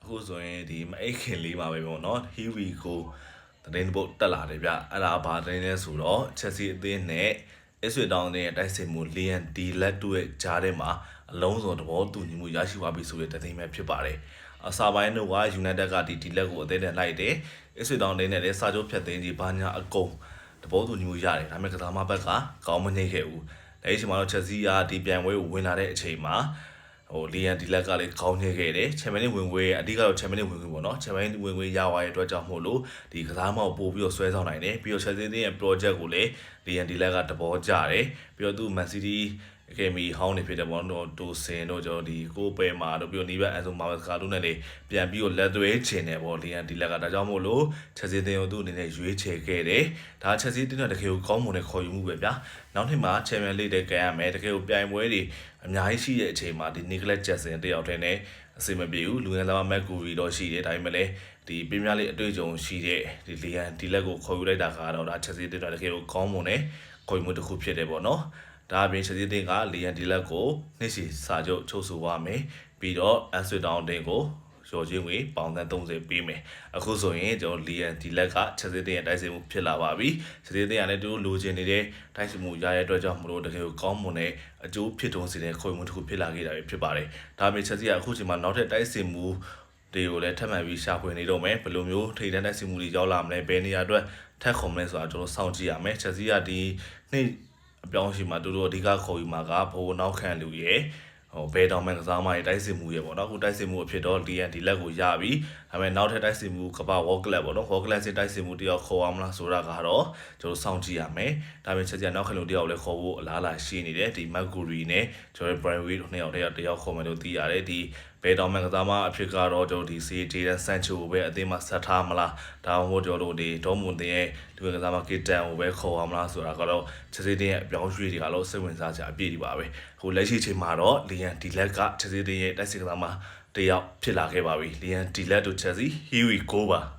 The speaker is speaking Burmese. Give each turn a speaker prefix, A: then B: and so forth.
A: အခုဆိုရင်ဒီမအိတ်ခင်လေးပါပဲပေါ့နော် Here we go သတင်းပုတ်တက်လာတယ်ဗျအဲ့ဒါဘာသတင်းလဲဆိုတော့ Chelsea အသင်းနဲ့Ipswich Town ရဲ့တိုက်စစ်မှု Liam Delap တို့ရဲ့ကြားထဲမှာအလုံးစုံသဘောတူညီမှုရရှိသွားပြီဆိုတဲ့သတင်းပဲဖြစ်ပါတယ်အစာပိုင်းတော့ United ကဒီ Delap ကိုအသင်းနဲ့လိုက်တယ် Ipswich Town နဲ့လည်းစာချုပ်ဖြတ်သိမ်းကြီးဘာညာအကုန်သဘောတူညီမှုရတယ်ဒါပေမဲ့ကစားမဘက်ကကောင်းမနေခဲ့ဘူးအဲဒီအချိန်မှာတော့ Chelsea ကဒီပြိုင်ပွဲကိုဝင်လာတဲ့အချိန်မှာLiam Delap ကလည်းကောင်းနေခဲ့တယ်ချန်ပီယံလိဝင်ခွင့်အဓိကတော့ချန်ပီယံလိဝင်ခွင့်ပေါ့နော်ချန်ပီယံလိဝင်ခွင့်ရသွားတဲ့အတွက်ကြောင့်မို့လို့ဒီကစားမောက်ပို့ပြီးတော့ဆွဲဆောင်နိုင်တယ်ပြီးတော့ Chelsea ရဲ့ project ကိုလည်း Liam Delap ကတဘောကြတယ်ပြီးတော့သူ Man City Academy ဟောင်းနေဖြစ်တယ်ပေါ့နော်တိုစင်တို့ကျွန်တော်ဒီကိုပယ်မာတို့ပြီးတော့နီးဘက်အန်ဆိုမာဝက်စကာတို့နဲ့လေပြန်ပြီးတော့လက်သွဲချင်တယ်ပေါ့ Liam Delap ကဒါကြောင့်မို့လို့ Chelsea တင်ကိုသူ့အနေနဲ့ရွေးချယ်ခဲ့တယ်ဒါ Chelsea တင်တဲ့တကယ်ကိုကောင်းမွန်တဲ့ခေါ်ယူမှုပဲဗျာနောက်နှစ်မှာ Champions League တဲ့ကန်ရမယ်တကယ်ကိုပြိုင်ပွဲတွေအများကြီးရှိတဲ့အချိန်မှာဒီ Nicolas Jackson တယောက်တည်းနဲ့အစီမပြေဘူးလူငယ်သားမက်ကူရီတော့ရှိတယ်ဒါပေမဲ့လည်းဒီပရီးမီးယားလိအတွေ့အကြုံရှိတဲ့ဒီ Liam Delap ကိုခေါ်ယူလိုက်တာကတော့ဒါ Chelsea တင်တဲ့တကယ်ကိုကောင်းမွန်တဲ့ခေါ်ယူမှုတစ်ခုဖြစ်တယ်ပေါ့နော်ဒါအပြင် Chelsea တင်က Liam Delap ကိုနှစ်စီစာချုပ်ချုပ်ဆိုပါမယ်ပြီးတော့ Ipswich Town တင်ကိုရော်ချင်းဝေပေါင်သန်း30ပေးမယ်အခုဆိုရင်ကျွန်တော် Liam Delap က Chelsea တင်ရဲ့တိုက်စစ်မှုဖြစ်လာပါပြီ Chelsea တင်ကလည်းသူလိုချင်နေတဲ့တိုက်စစ်မှုရတဲ့အတွက်ကြောင့်မလို့တကယ်ကိုကောင်းမွန်တဲ့အကျိုးဖြစ်ထွန်းစေတဲ့ခေါ်ယူမှုတစ်ခုဖြစ်လာခဲ့တာဖြစ်ပါတယ်ဒါအပြင် Chelsea ကအခုချိန်မှာနောက်ထပ်တိုက်စစ်မှုတွေကိုလည်းထပ်မံပြီးရှာဖွေနေတော့မယ်ဘယ်လိုမျိုးထိပ်တန်းတိုက်စစ်မှုတွေရောက်လာမလဲဘယ်နေရာအတွက်ထပ်ခုံမလဲဆိုတာကျွန်တော်စောင့်ကြည့်ရမယ် Chelsea ကဒီနေ့အပြောင်းရှိမှာသူတို့အဓိကခေါ်ယူမှာကဘိုးနောက်ခံလူရဲ့ဘယ်တောင်မှကစားမရဲ့တိုက်စစ်မှုရဲ့ပေါ့နော်အခုတိုက်စစ်မှုအဖြစ်တော့ Liam Delap ကိုရပြီဒါပေမဲ့နောက်ထပ်တိုက်စစ်မှုကပ္ပ World Club ပေါ့နော် World Club စစ်တိုက်စစ်မှုတယောက်ခေါ်အောင်မလားဆိုတာကတော့ကျွန်တော်စောင့်ကြည့်ရမယ်ဒါပေမဲ့ Chelsea နောက်ခံလူတယောက်လည်းခေါ်ဖို့အလားအလာရှိနေတယ်ဒီ Mercury နဲ့ကျွန်တော် Brandway တို့နှစ်ယောက်တယောက်ခေါ်မယ်လို့သိရတယ်ဒီဘယ်တောင်မှကစားမအဖြစ်ကတော့ကျွန်တော်ဒီ Jadon Sancho ကိုပဲအသင်းမှာဆက်ထားမလားဒါမှမဟုတ်ကျွန်တော်တို့ဒီ Dortmund တင်ရဲ့ဒီကစားမ Keita ကိုပဲခေါ်အောင်မလားဆိုတာကတော့ Chelsea တင်ရဲ့အပြောင်းရွှေ့တွေကတော့စိတ်ဝင်စားစရာအပြည့်တွေပါပဲဟိုလက်ရှိချိန်မှာတော့ Liam Delap က Chelsea တင်ရဲ့တိုက်စစ်ကစားမတယောက်ဖြစ်လာခဲ့ပါပြီ Liam Delap တို့ Chelsea Here we go ပါ